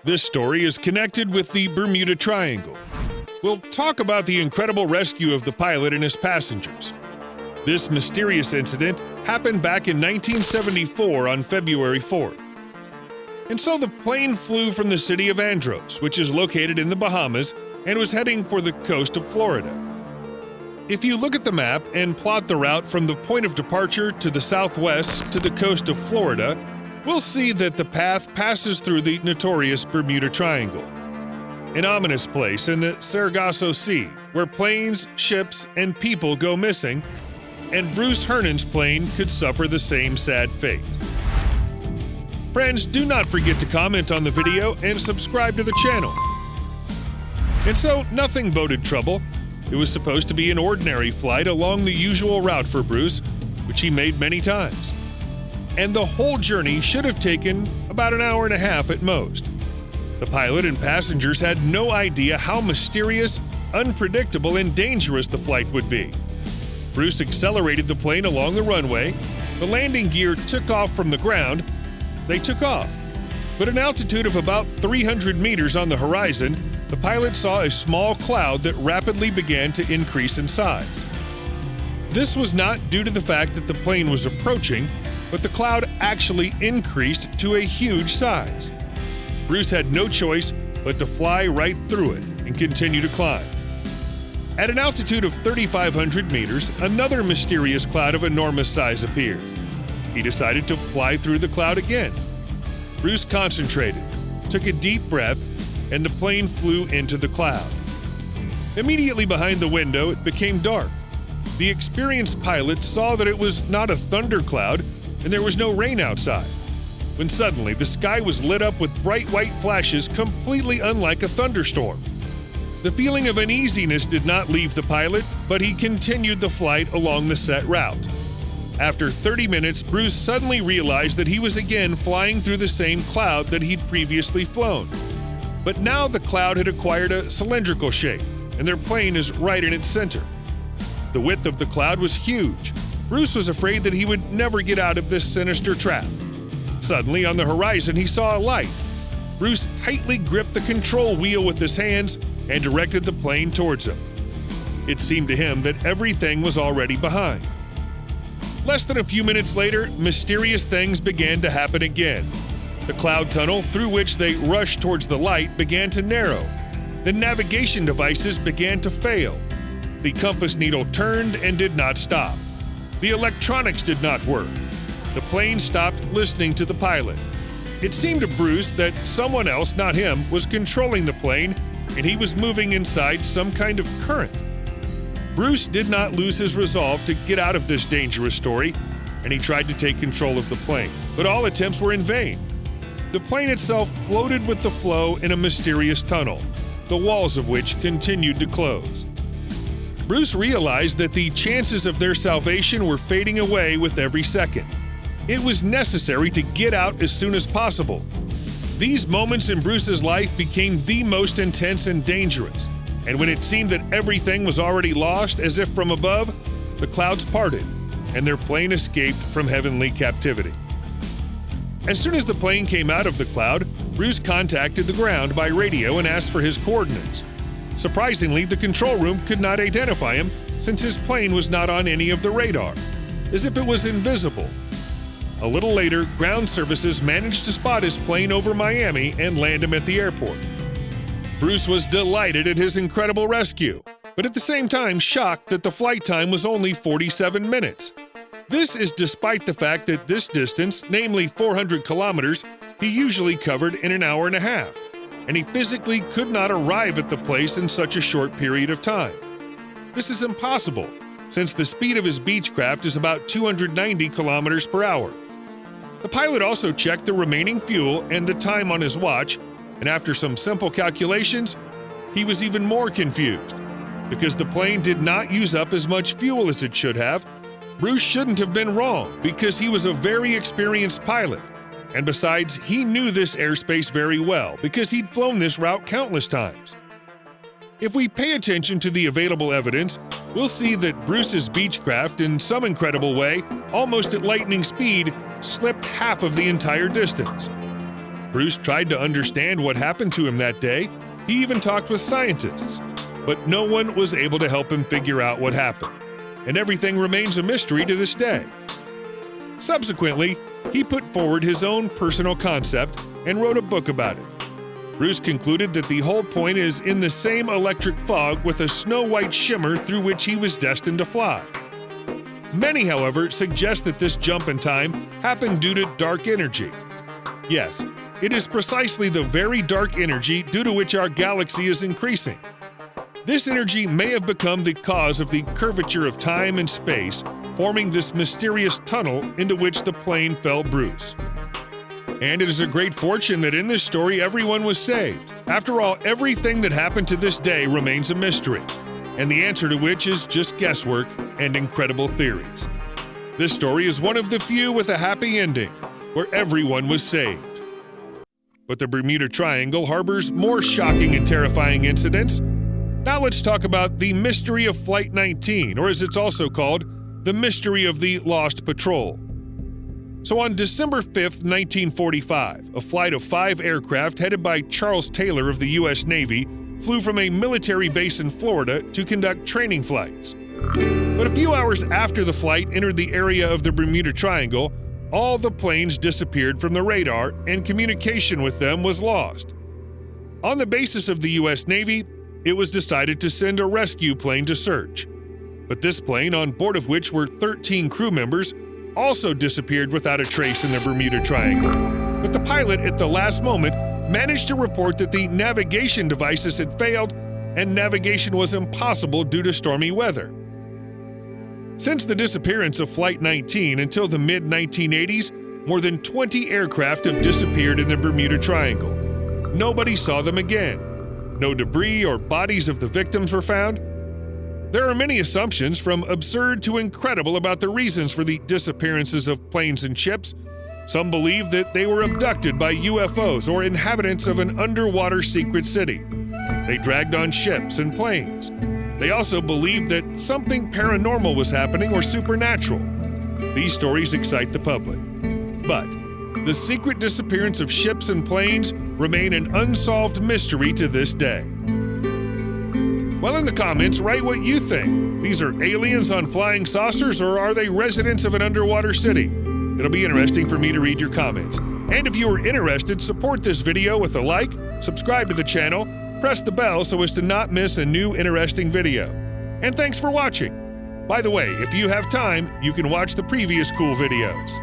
This story is connected with the Bermuda Triangle. We'll talk about the incredible rescue of the pilot and his passengers. This mysterious incident happened back in 1974 on February 4th. And so the plane flew from the city of Andros, which is located in the Bahamas, and was heading for the coast of Florida. If you look at the map and plot the route from the point of departure to the southwest to the coast of Florida, we'll see that the path passes through the notorious Bermuda Triangle, an ominous place in the Sargasso Sea where planes, ships, and people go missing, and Bruce Hernan's plane could suffer the same sad fate. Friends, do not forget to comment on the video and subscribe to the channel. And so, nothing boded trouble. It was supposed to be an ordinary flight along the usual route for Bruce, which he made many times. And the whole journey should have taken about an hour and a half at most. The pilot and passengers had no idea how mysterious, unpredictable, and dangerous the flight would be. Bruce accelerated the plane along the runway. The landing gear took off from the ground. They took off. But at an altitude of about 300 meters on the horizon, the pilot saw a small cloud that rapidly began to increase in size. This was not due to the fact that the plane was approaching, but the cloud actually increased to a huge size. Bruce had no choice but to fly right through it and continue to climb. At an altitude of 3,500 meters, another mysterious cloud of enormous size appeared. He decided to fly through the cloud again. Bruce concentrated, took a deep breath, and the plane flew into the cloud. Immediately behind the window, it became dark. The experienced pilot saw that it was not a thundercloud, and there was no rain outside, when suddenly the sky was lit up with bright white flashes completely unlike a thunderstorm. The feeling of uneasiness did not leave the pilot, but he continued the flight along the set route. After 30 minutes, Bruce suddenly realized that he was again flying through the same cloud that he'd previously flown. But now the cloud had acquired a cylindrical shape, and their plane is right in its center. The width of the cloud was huge. Bruce was afraid that he would never get out of this sinister trap. Suddenly, on the horizon, he saw a light. Bruce tightly gripped the control wheel with his hands and directed the plane towards him. It seemed to him that everything was already behind. Less than a few minutes later, mysterious things began to happen again. The cloud tunnel through which they rushed towards the light began to narrow. The navigation devices began to fail. The compass needle turned and did not stop. The electronics did not work. The plane stopped listening to the pilot. It seemed to Bruce that someone else, not him, was controlling the plane, and he was moving inside some kind of current. Bruce did not lose his resolve to get out of this dangerous story, and he tried to take control of the plane, but all attempts were in vain. The plane itself floated with the flow in a mysterious tunnel, the walls of which continued to close. Bruce realized that the chances of their salvation were fading away with every second. It was necessary to get out as soon as possible. These moments in Bruce's life became the most intense and dangerous, and when it seemed that everything was already lost as if from above, the clouds parted, and their plane escaped from heavenly captivity. As soon as the plane came out of the cloud, Bruce contacted the ground by radio and asked for his coordinates. Surprisingly, the control room could not identify him since his plane was not on any of the radar, as if it was invisible. A little later, ground services managed to spot his plane over Miami and land him at the airport. Bruce was delighted at his incredible rescue, but at the same time shocked that the flight time was only 47 minutes. This is despite the fact that this distance, namely 400 kilometers, he usually covered in an hour and a half, and he physically could not arrive at the place in such a short period of time. This is impossible, since the speed of his Beechcraft is about 290 kilometers per hour. The pilot also checked the remaining fuel and the time on his watch, and after some simple calculations, he was even more confused. Because the plane did not use up as much fuel as it should have, Bruce shouldn't have been wrong because he was a very experienced pilot. And besides, he knew this airspace very well because he'd flown this route countless times. If we pay attention to the available evidence, we'll see that Bruce's Beechcraft, in some incredible way, almost at lightning speed, slipped half of the entire distance. Bruce tried to understand what happened to him that day. He even talked with scientists, but no one was able to help him figure out what happened, and everything remains a mystery to this day. Subsequently, he put forward his own personal concept and wrote a book about it. Bruce concluded that the whole point is in the same electric fog with a snow-white shimmer through which he was destined to fly. Many, however, suggest that this jump in time happened due to dark energy. Yes, it is precisely the very dark energy due to which our galaxy is increasing. This energy may have become the cause of the curvature of time and space, forming this mysterious tunnel into which the plane fell Bruce. And it is a great fortune that in this story everyone was saved. After all, everything that happened to this day remains a mystery, and the answer to which is just guesswork and incredible theories. This story is one of the few with a happy ending, where everyone was saved. But the Bermuda Triangle harbors more shocking and terrifying incidents. Now let's talk about the mystery of Flight 19, or as it's also called, the mystery of the Lost Patrol. So on December 5th, 1945, a flight of 5 aircraft headed by Charles Taylor of the U.S. Navy flew from a military base in Florida to conduct training flights. But a few hours after the flight entered the area of the Bermuda Triangle, all the planes disappeared from the radar and communication with them was lost. On the basis of the U.S. Navy, it was decided to send a rescue plane to search. But this plane, on board of which were 13 crew members, also disappeared without a trace in the Bermuda Triangle. But the pilot, at the last moment, managed to report that the navigation devices had failed and navigation was impossible due to stormy weather. Since the disappearance of Flight 19 until the mid-1980s, more than 20 aircraft have disappeared in the Bermuda Triangle. Nobody saw them again. No debris or bodies of the victims were found. There are many assumptions, from absurd to incredible, about the reasons for the disappearances of planes and ships. Some believe that they were abducted by UFOs or inhabitants of an underwater secret city. They dragged on ships and planes. They also believe that something paranormal was happening or supernatural. These stories excite the public. But the secret disappearance of ships and planes remain an unsolved mystery to this day. Well, in the comments, write what you think. These are aliens on flying saucers, or are they residents of an underwater city? It'll be interesting for me to read your comments. And if you are interested, support this video with a like, subscribe to the channel, press the bell so as to not miss a new interesting video. And thanks for watching. By the way, if you have time, you can watch the previous cool videos.